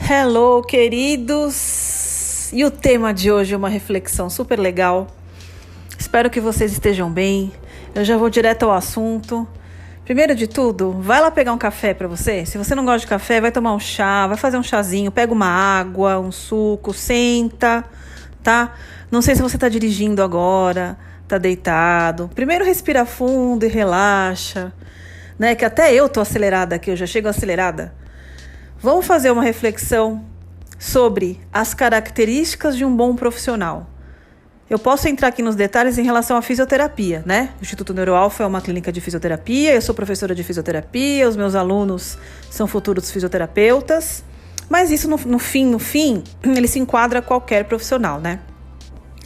Hello, queridos! E o tema de hoje é uma reflexão super legal. Espero que vocês estejam bem. Eu já vou direto ao assunto. Primeiro de tudo, vai lá pegar um café pra você. Se você não gosta de café, vai tomar um chá, vai fazer um chazinho, pega uma água, um suco, senta, tá? Não sei se você tá dirigindo agora, tá deitado. Primeiro respira fundo e relaxa, né? Que até eu tô acelerada aqui, eu já chego acelerada. Vamos fazer uma reflexão sobre as características de um bom profissional. Eu posso entrar aqui nos detalhes em relação à fisioterapia, né? O Instituto NeuroAlpha é uma clínica de fisioterapia, eu sou professora de fisioterapia, os meus alunos são futuros fisioterapeutas, mas isso no fim, ele se enquadra a qualquer profissional, né?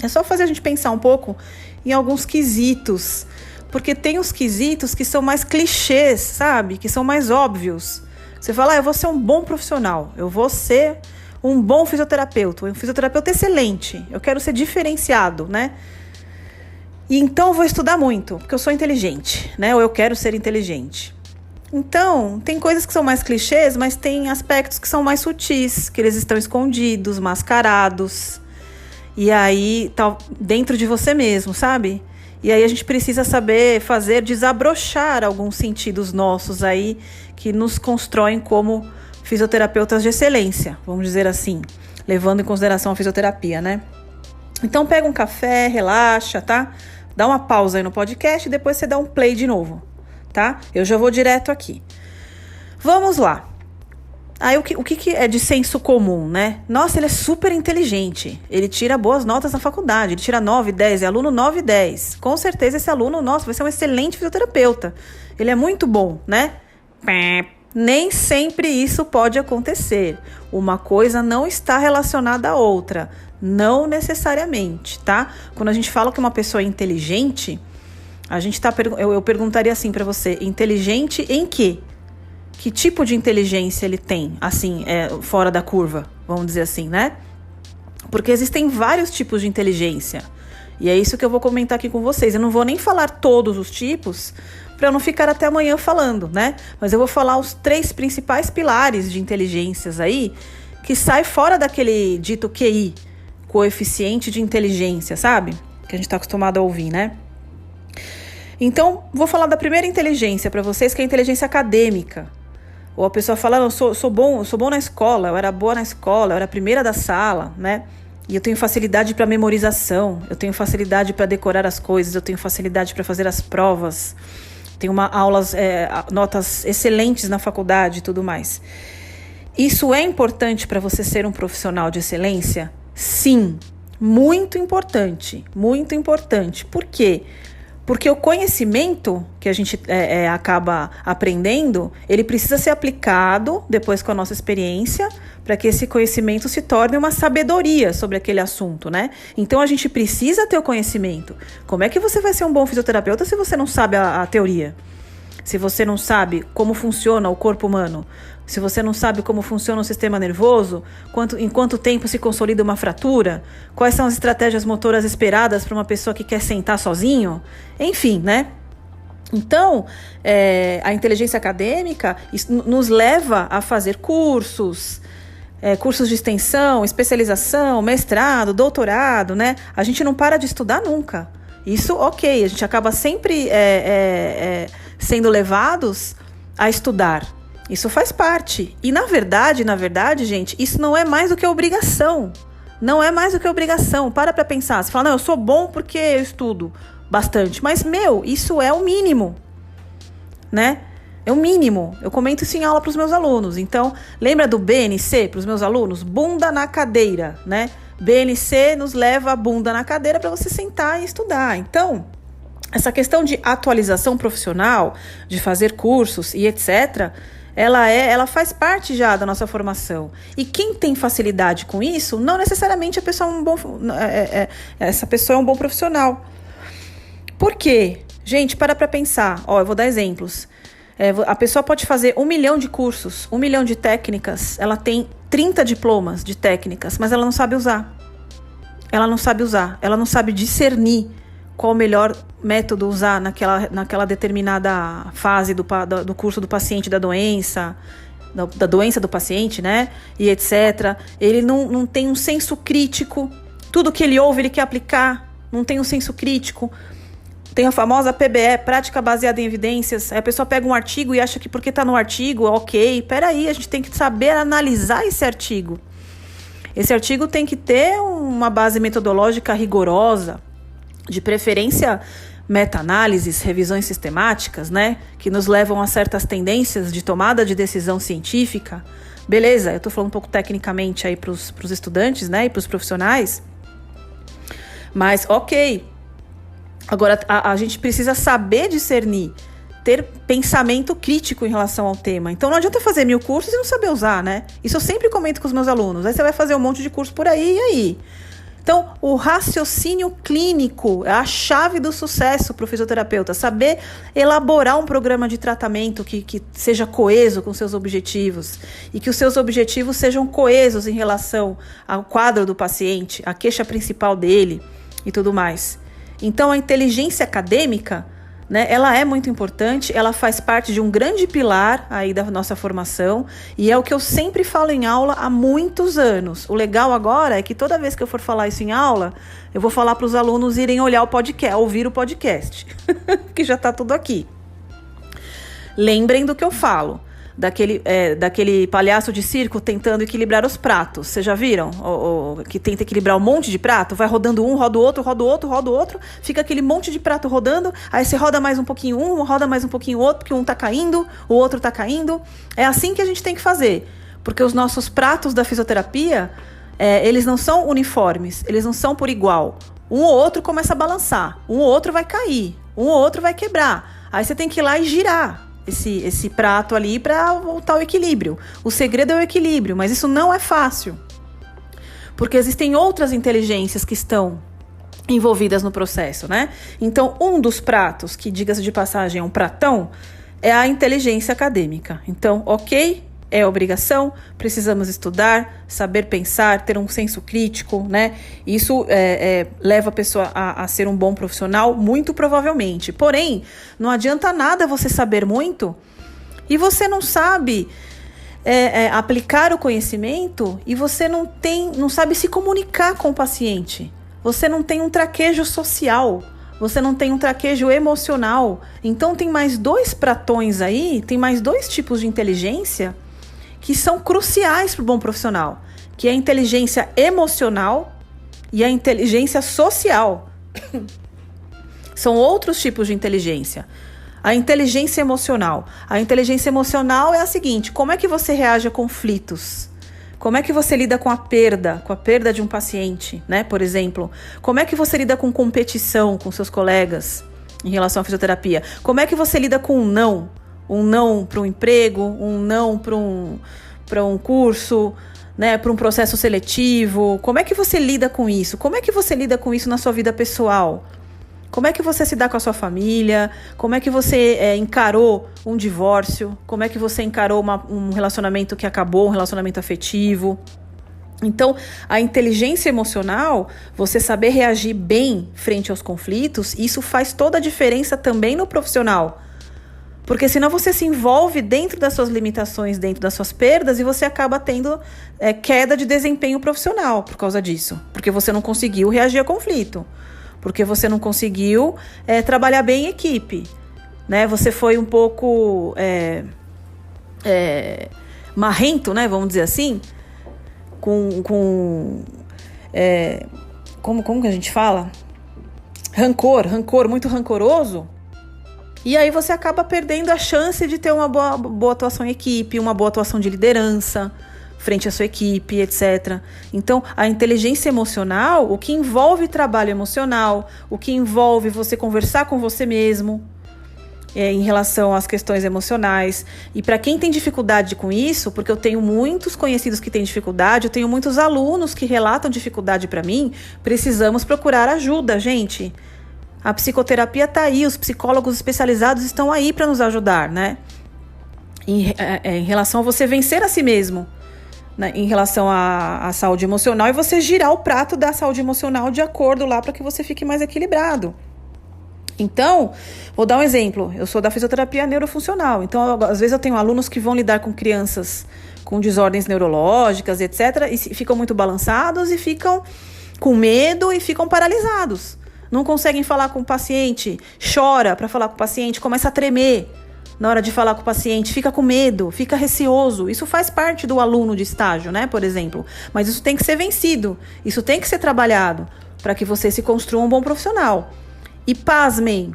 É só fazer a gente pensar um pouco em alguns quesitos, porque tem os quesitos que são mais clichês, sabe? Que são mais óbvios. Você fala, eu vou ser um bom profissional, eu vou ser um bom fisioterapeuta, um fisioterapeuta excelente, eu quero ser diferenciado, né? E então eu vou estudar muito, porque eu sou inteligente, né? Ou eu quero ser inteligente. Então, tem coisas que são mais clichês, mas tem aspectos que são mais sutis, que eles estão escondidos, mascarados, e aí tá dentro de você mesmo, sabe? E aí a gente precisa saber desabrochar alguns sentidos nossos aí que nos constroem como fisioterapeutas de excelência, vamos dizer assim, levando em consideração a fisioterapia, né? Então pega um café, relaxa, tá? Dá uma pausa aí no podcast e depois você dá um play de novo, tá? Eu já vou direto aqui. Vamos lá. Aí o que é de senso comum, né? Nossa, ele é super inteligente, ele tira boas notas na faculdade, ele tira 9, 10, é aluno 9 e 10. Com certeza esse aluno, nossa, vai ser um excelente fisioterapeuta. Ele é muito bom, né? Nem sempre isso pode acontecer. Uma coisa não está relacionada à outra, não necessariamente, tá? Quando a gente fala que uma pessoa é inteligente, eu perguntaria assim para você, inteligente em quê? Que tipo de inteligência ele tem, assim, fora da curva, vamos dizer assim, né? Porque existem vários tipos de inteligência. E é isso que eu vou comentar aqui com vocês. Eu não vou nem falar todos os tipos, para eu não ficar até amanhã falando, né? Mas eu vou falar os 3 principais pilares de inteligências aí, que sai fora daquele dito QI, coeficiente de inteligência, sabe? Que a gente está acostumado a ouvir, né? Então, vou falar da primeira inteligência para vocês, que é a inteligência acadêmica. Ou a pessoa fala, eu sou bom na escola, eu era boa na escola, eu era a primeira da sala, né? E eu tenho facilidade para memorização, eu tenho facilidade para decorar as coisas, eu tenho facilidade para fazer as provas, tenho notas excelentes na faculdade e tudo mais. Isso é importante para você ser um profissional de excelência? Sim, muito importante, muito importante. Por quê? Porque o conhecimento que a gente acaba aprendendo, ele precisa ser aplicado depois com a nossa experiência, para que esse conhecimento se torne uma sabedoria sobre aquele assunto, né? Então a gente precisa ter o conhecimento. Como é que você vai ser um bom fisioterapeuta se você não sabe a teoria? Se você não sabe como funciona o corpo humano? Se você não sabe como funciona o sistema nervoso, em quanto tempo se consolida uma fratura, quais são as estratégias motoras esperadas para uma pessoa que quer sentar sozinho, enfim, né? Então, a inteligência acadêmica nos leva a fazer cursos de extensão, especialização, mestrado, doutorado, né? A gente não para de estudar nunca. Isso, ok, a gente acaba sempre sendo levados a estudar. Isso faz parte. E na verdade, gente, isso não é mais do que obrigação. Não é mais do que obrigação. Para pensar. Você fala, não, eu sou bom porque eu estudo bastante. Mas, isso é o mínimo, né? É o mínimo. Eu comento isso em aula para os meus alunos. Então, lembra do BNC para os meus alunos? Bunda na cadeira, né? BNC nos leva a bunda na cadeira para você sentar e estudar. Então, essa questão de atualização profissional, de fazer cursos e etc., ela faz parte já da nossa formação. E quem tem facilidade com isso, não necessariamente essa pessoa é um bom profissional. Por quê? Gente, para pensar. Eu vou dar exemplos. A pessoa pode fazer 1 milhão de cursos, 1 milhão de técnicas, ela tem 30 diplomas de técnicas, mas ela não sabe usar. Ela não sabe discernir qual o melhor método usar naquela determinada fase do curso do paciente, da doença, da doença do paciente, né? E etc. Ele não tem um senso crítico. Tudo que ele ouve, ele quer aplicar. Não tem um senso crítico. Tem a famosa PBE, prática baseada em evidências. Aí a pessoa pega um artigo e acha que porque está no artigo, ok. Peraí, a gente tem que saber analisar esse artigo. Esse artigo tem que ter uma base metodológica rigorosa, de preferência meta-análises, revisões sistemáticas, né? Que nos levam a certas tendências de tomada de decisão científica. Beleza, eu estou falando um pouco tecnicamente aí para os estudantes, né? E para os profissionais. Mas, ok. Agora, a gente precisa saber discernir, ter pensamento crítico em relação ao tema. Então, não adianta fazer 1000 cursos e não saber usar, né? Isso eu sempre comento com os meus alunos. Aí você vai fazer um monte de curso por aí, e aí? Então, o raciocínio clínico é a chave do sucesso para o fisioterapeuta. Saber elaborar um programa de tratamento que seja coeso com seus objetivos e que os seus objetivos sejam coesos em relação ao quadro do paciente, à queixa principal dele e tudo mais. Então, a inteligência acadêmica, né, ela é muito importante, ela faz parte de um grande pilar aí da nossa formação e é o que eu sempre falo em aula há muitos anos. O legal agora é que toda vez que eu for falar isso em aula, eu vou falar para os alunos irem olhar o podcast, ouvir o podcast, que já está tudo aqui. Lembrem do que eu falo, daquele palhaço de circo tentando equilibrar os pratos. Vocês já viram? Que tenta equilibrar um monte de prato, vai rodando um, roda o outro, roda o outro, roda o outro, fica aquele monte de prato rodando, aí você roda mais um pouquinho um, roda mais um pouquinho o outro, porque um tá caindo, o outro tá caindo. É assim que a gente tem que fazer, porque os nossos pratos da fisioterapia, eles não são uniformes, eles não são por igual. Um ou outro começa a balançar, um ou outro vai cair, um ou outro vai quebrar. Aí você tem que ir lá e girar esse prato ali para voltar ao equilíbrio. O segredo é o equilíbrio, mas isso não é fácil. Porque existem outras inteligências que estão envolvidas no processo, né? Então, um dos pratos, que diga-se de passagem é um pratão, é a inteligência acadêmica. Então, ok, é obrigação, precisamos estudar, saber pensar, ter um senso crítico, né? Isso leva a pessoa a ser um bom profissional, muito provavelmente. Porém, não adianta nada você saber muito e você não sabe aplicar o conhecimento e você não sabe se comunicar com o paciente. Você não tem um traquejo social, você não tem um traquejo emocional. Então, tem mais 2 pratões aí, tem mais 2 tipos de inteligência que são cruciais para o bom profissional, que é a inteligência emocional e a inteligência social. São outros tipos de inteligência. A inteligência emocional. A inteligência emocional é a seguinte: como é que você reage a conflitos? Como é que você lida com a perda de um paciente, né? Por exemplo, como é que você lida com competição com seus colegas em relação à fisioterapia? Como é que você lida com um não? Um não para um emprego, um não para um curso, né, para um processo seletivo. Como é que você lida com isso? Como é que você lida com isso na sua vida pessoal? Como é que você se dá com a sua família? Como é que você encarou um divórcio? Como é que você encarou um relacionamento que acabou, um relacionamento afetivo? Então, a inteligência emocional, você saber reagir bem frente aos conflitos, isso faz toda a diferença também no profissional. Porque senão você se envolve dentro das suas limitações, dentro das suas perdas, e você acaba tendo queda de desempenho profissional por causa disso. Porque você não conseguiu reagir a conflito. Porque você não conseguiu trabalhar bem em equipe. Né? Você foi um pouco marrento, né? Vamos dizer assim. Como que a gente fala? Rancor, muito rancoroso. E aí você acaba perdendo a chance de ter uma boa atuação em equipe, uma boa atuação de liderança frente à sua equipe, etc. Então, a inteligência emocional, o que envolve trabalho emocional, o que envolve você conversar com você mesmo em relação às questões emocionais. E para quem tem dificuldade com isso, porque eu tenho muitos conhecidos que têm dificuldade, eu tenho muitos alunos que relatam dificuldade para mim, precisamos procurar ajuda, gente. A psicoterapia está aí, os psicólogos especializados estão aí para nos ajudar, né? Em relação a você vencer a si mesmo, né? Em relação à saúde emocional, e você girar o prato da saúde emocional de acordo lá para que você fique mais equilibrado. Então, vou dar um exemplo. Eu sou da fisioterapia neurofuncional. Então, às vezes eu tenho alunos que vão lidar com crianças com desordens neurológicas, etc. E ficam muito balançados e ficam com medo e ficam paralisados. Não conseguem falar com o paciente, chora para falar com o paciente, começa a tremer na hora de falar com o paciente, fica com medo, fica receoso. Isso faz parte do aluno de estágio, né, por exemplo. Mas isso tem que ser vencido, isso tem que ser trabalhado para que você se construa um bom profissional. E pasmem,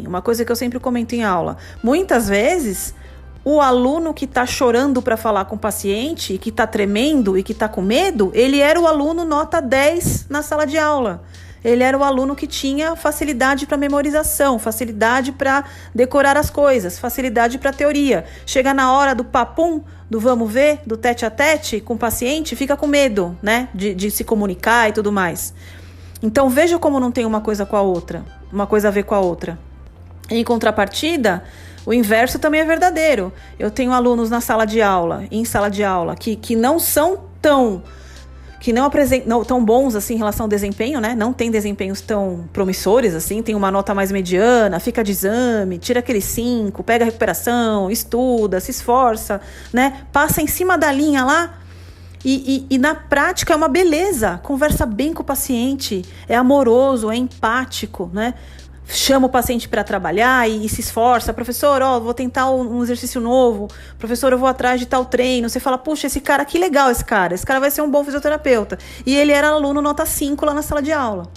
uma coisa que eu sempre comento em aula, muitas vezes o aluno que está chorando para falar com o paciente, que está tremendo e que está com medo, ele era o aluno nota 10 na sala de aula. Ele era o aluno que tinha facilidade para memorização, facilidade para decorar as coisas, facilidade para teoria. Chega na hora do papum, do vamos ver, do tete a tete com o paciente, fica com medo, né, de se comunicar e tudo mais. Então veja como não tem uma coisa com a outra, uma coisa a ver com a outra. Em contrapartida, o inverso também é verdadeiro. Eu tenho alunos na sala de aula, que não são que não apresentam tão bons assim em relação ao desempenho, né? Não tem desempenhos tão promissores assim, tem uma nota mais mediana, fica de exame, tira aquele 5, pega a recuperação, estuda, se esforça, né? Passa em cima da linha lá e na prática é uma beleza, conversa bem com o paciente, é amoroso, é empático, né? Chama o paciente para trabalhar e se esforça. Professor, vou tentar um exercício novo. Professor, eu vou atrás de tal treino. Você fala, puxa, esse cara, que legal esse cara vai ser um bom fisioterapeuta. E ele era aluno nota 5 lá na sala de aula.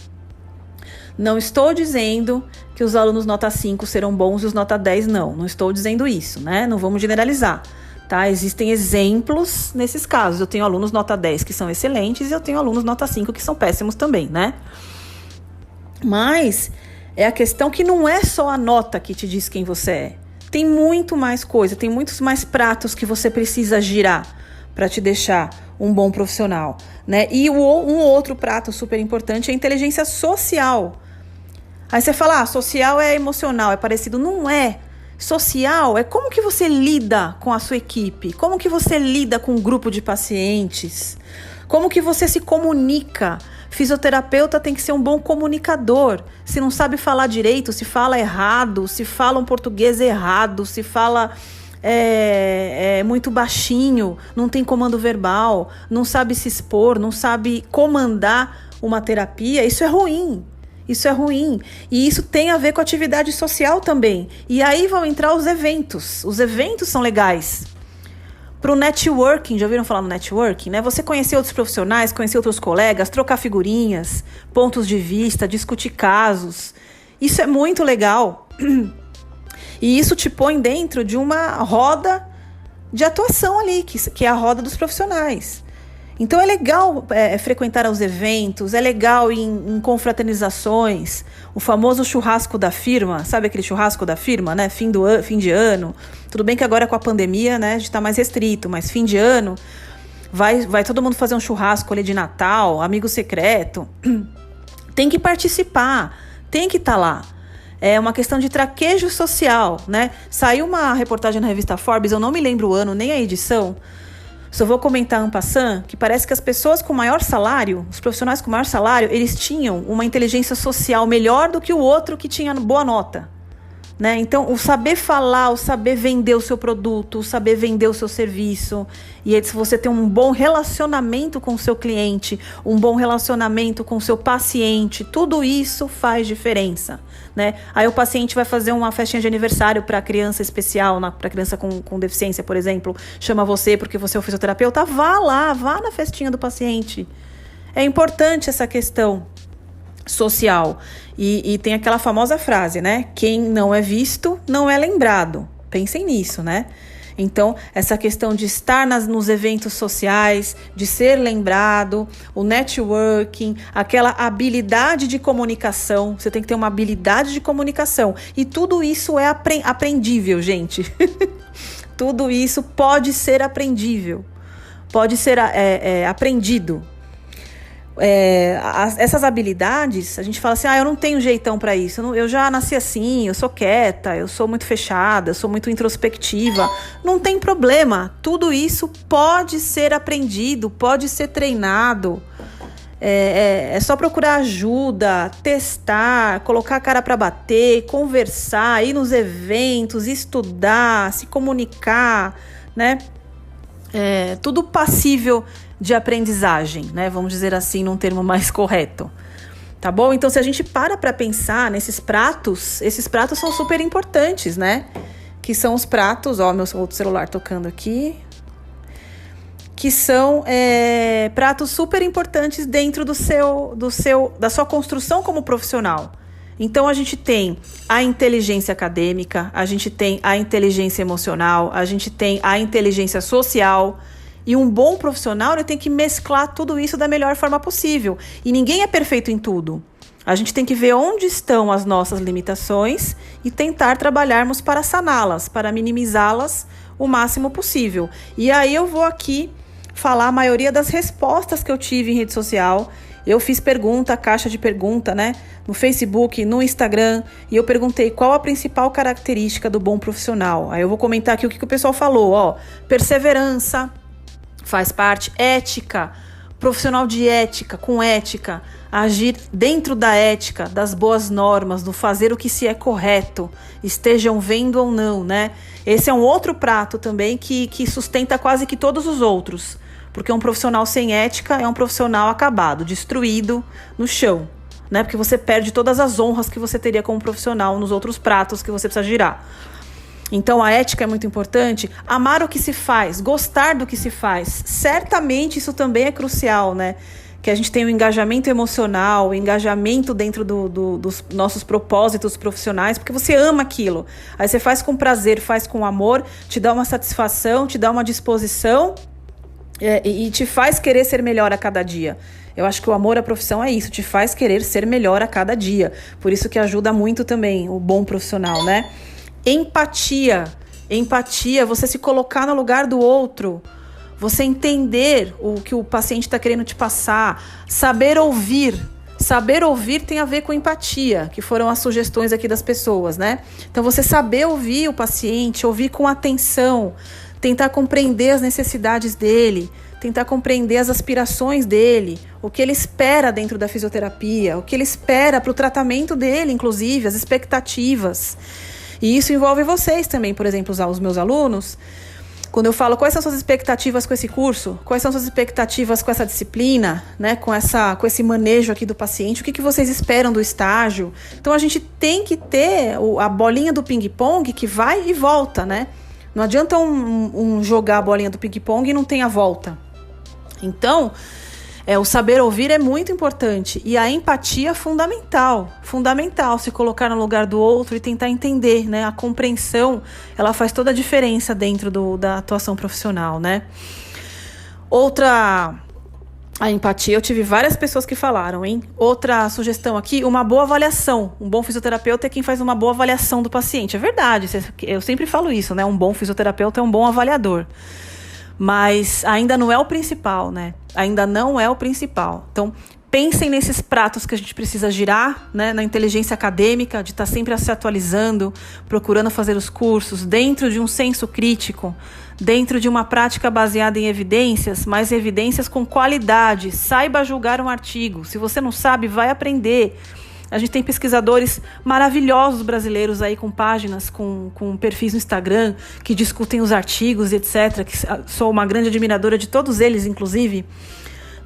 Não estou dizendo que os alunos nota 5 serão bons e os nota 10 não estou dizendo isso, né? Não vamos generalizar, tá? Existem exemplos nesses casos. Eu tenho alunos nota 10 que são excelentes e eu tenho alunos nota 5 que são péssimos também, né? Mas é a questão que não é só a nota que te diz quem você é. Tem muito mais coisa, tem muitos mais pratos que você precisa girar para te deixar um bom profissional, né? E um outro prato super importante é a inteligência social. Aí você fala, social é emocional, é parecido. Não é. Social é como que você lida com a sua equipe, como que você lida com um grupo de pacientes, como que você se comunica. Fisioterapeuta tem que ser um bom comunicador. Se não sabe falar direito, se fala errado, se fala um português errado, se fala muito baixinho, não tem comando verbal, não sabe se expor, não sabe comandar uma terapia, isso é ruim. Isso é ruim. E isso tem a ver com atividade social também. E aí vão entrar os eventos. Os eventos são legais. Para o networking, já ouviram falar no networking, né? Você conhecer outros profissionais, conhecer outros colegas, trocar figurinhas, pontos de vista, discutir casos. Isso é muito legal. E isso te põe dentro de uma roda de atuação ali, que é a roda dos profissionais. Então é legal frequentar os eventos, é legal em confraternizações, o famoso churrasco da firma, sabe aquele churrasco da firma, né? Fim de ano. Tudo bem que agora com a pandemia, né, a gente tá mais restrito, mas fim de ano vai todo mundo fazer um churrasco ali de Natal, amigo secreto. Tem que participar, tem que estar lá. É uma questão de traquejo social, né? Saiu uma reportagem na revista Forbes, eu não me lembro o ano, nem a edição. Só vou comentar en passant que parece que as pessoas com maior salário, os profissionais com maior salário, eles tinham uma inteligência social melhor do que o outro que tinha boa nota, né? Então, o saber falar, o saber vender o seu produto, o saber vender o seu serviço, e aí, se você tem um bom relacionamento com o seu cliente, um bom relacionamento com o seu paciente, tudo isso faz diferença, né? Aí o paciente vai fazer uma festinha de aniversário para criança especial, para criança com deficiência, por exemplo, chama você porque você é o fisioterapeuta, vá na festinha do paciente. É importante essa questão social. E tem aquela famosa frase, né? Quem não é visto, não é lembrado. Pensem nisso, né? Então, essa questão de estar nos eventos sociais, de ser lembrado, o networking, aquela habilidade de comunicação, você tem que ter uma habilidade de comunicação. E tudo isso é aprendível, gente. Tudo isso pode ser aprendível, pode ser aprendido. Essas habilidades, a gente fala assim, eu não tenho jeitão para isso, eu já nasci assim, eu sou quieta, eu sou muito fechada, eu sou muito introspectiva. Não tem problema, tudo isso pode ser aprendido, pode ser treinado. É só procurar ajuda, testar, colocar a cara para bater, conversar, ir nos eventos, estudar, se comunicar, né? Tudo passível de aprendizagem, né? Vamos dizer assim, num termo mais correto. Tá bom? Então, se a gente para pensar nesses pratos, esses pratos são super importantes, né? Que são os pratos, ó, meu outro celular tocando aqui, que são pratos super importantes dentro da sua construção como profissional. Então, a gente tem a inteligência acadêmica, a gente tem a inteligência emocional, a gente tem a inteligência social. E um bom profissional, ele tem que mesclar tudo isso da melhor forma possível. E ninguém é perfeito em tudo. A gente tem que ver onde estão as nossas limitações e tentar trabalharmos para saná-las, para minimizá-las o máximo possível. E aí eu vou aqui falar a maioria das respostas que eu tive em rede social. Eu fiz caixa de pergunta, né? No Facebook, no Instagram, e eu perguntei qual a principal característica do bom profissional. Aí eu vou comentar aqui o que o pessoal falou, ó. Perseverança faz parte, ética, profissional de ética, com ética, agir dentro da ética, das boas normas, do fazer o que se é correto, estejam vendo ou não, né? Esse é um outro prato também que sustenta quase que todos os outros, porque um profissional sem ética é um profissional acabado, destruído no chão, né? Porque você perde todas as honras que você teria como profissional nos outros pratos que você precisa girar. Então, a ética é muito importante. Amar o que se faz, gostar do que se faz. Certamente isso também é crucial, né? Que a gente tenha um engajamento emocional, um engajamento dentro dos nossos propósitos profissionais, porque você ama aquilo. Aí você faz com prazer, faz com amor, te dá uma satisfação, te dá uma disposição e te faz querer ser melhor a cada dia. Eu acho que o amor à profissão é isso, te faz querer ser melhor a cada dia. Por isso que ajuda muito também o bom profissional, né? Empatia, você se colocar no lugar do outro, você entender o que o paciente está querendo te passar, saber ouvir tem a ver com empatia, que foram as sugestões aqui das pessoas, né? Então você saber ouvir o paciente, ouvir com atenção, tentar compreender as necessidades dele, tentar compreender as aspirações dele, o que ele espera dentro da fisioterapia, o que ele espera para o tratamento dele, inclusive, as expectativas. E isso envolve vocês também, por exemplo, os meus alunos. Quando eu falo quais são suas expectativas com esse curso, quais são suas expectativas com essa disciplina, né, com esse manejo aqui do paciente, o que vocês esperam do estágio. Então a gente tem que ter a bolinha do ping-pong que vai e volta, né? Não adianta jogar a bolinha do ping-pong e não tem a volta. Então, o saber ouvir é muito importante e a empatia é fundamental, se colocar no lugar do outro e tentar entender, né? A compreensão, ela faz toda a diferença dentro da atuação profissional, né? A empatia, eu tive várias pessoas que falaram, hein? Outra sugestão aqui, uma boa avaliação. Um bom fisioterapeuta é quem faz uma boa avaliação do paciente. É verdade, eu sempre falo isso, né? Um bom fisioterapeuta é um bom avaliador. Mas ainda não é o principal, né? Ainda não é o principal. Então, pensem nesses pratos que a gente precisa girar, né? Na inteligência acadêmica, de estar sempre se atualizando, procurando fazer os cursos, dentro de um senso crítico, dentro de uma prática baseada em evidências, mas evidências com qualidade. Saiba julgar um artigo. Se você não sabe, vai aprender. A gente tem pesquisadores maravilhosos brasileiros aí com páginas, com perfis no Instagram, que discutem os artigos, etc. Que sou uma grande admiradora de todos eles, inclusive.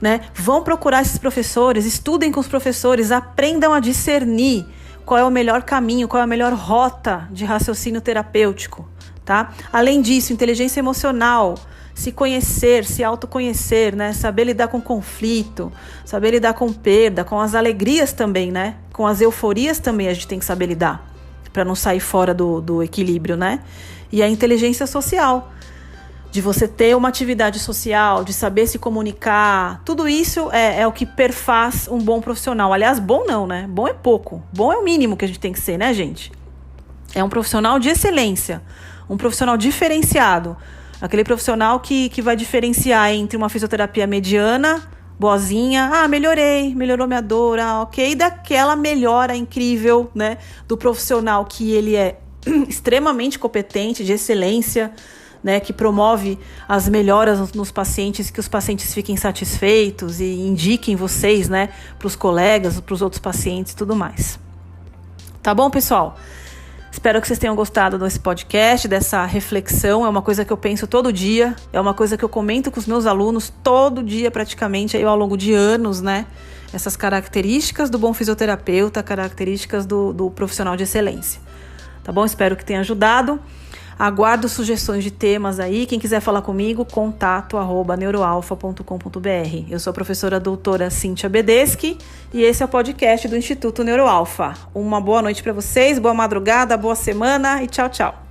Né? Vão procurar esses professores, estudem com os professores, aprendam a discernir qual é o melhor caminho, qual é a melhor rota de raciocínio terapêutico. Tá? Além disso, inteligência emocional, se conhecer, se autoconhecer, né? Saber lidar com conflito, saber lidar com perda, com as alegrias também, né? Com as euforias também a gente tem que saber lidar, para não sair fora do equilíbrio, né? E a inteligência social, de você ter uma atividade social, de saber se comunicar, tudo isso é o que perfaz um bom profissional. Aliás, bom não, né? Bom é pouco, bom é o mínimo que a gente tem que ser, né, gente? É um profissional de excelência, um profissional diferenciado, aquele profissional que vai diferenciar entre uma fisioterapia mediana, boazinha, melhorou minha dor, ok, e daquela melhora incrível, né, do profissional que ele é extremamente competente, de excelência, né, que promove as melhoras nos pacientes, que os pacientes fiquem satisfeitos e indiquem vocês, né, para os colegas, para os outros pacientes e tudo mais. Tá bom, pessoal? Espero que vocês tenham gostado desse podcast, dessa reflexão. É uma coisa que eu penso todo dia, é uma coisa que eu comento com os meus alunos todo dia praticamente, aí ao longo de anos, né? Essas características do bom fisioterapeuta, características do profissional de excelência. Tá bom? Espero que tenha ajudado. Aguardo sugestões de temas aí. Quem quiser falar comigo, contato@neuroalfa.com.br. Eu sou a professora doutora Cíntia Bedeschi e esse é o podcast do Instituto Neuroalfa. Uma boa noite para vocês, boa madrugada, boa semana e tchau, tchau.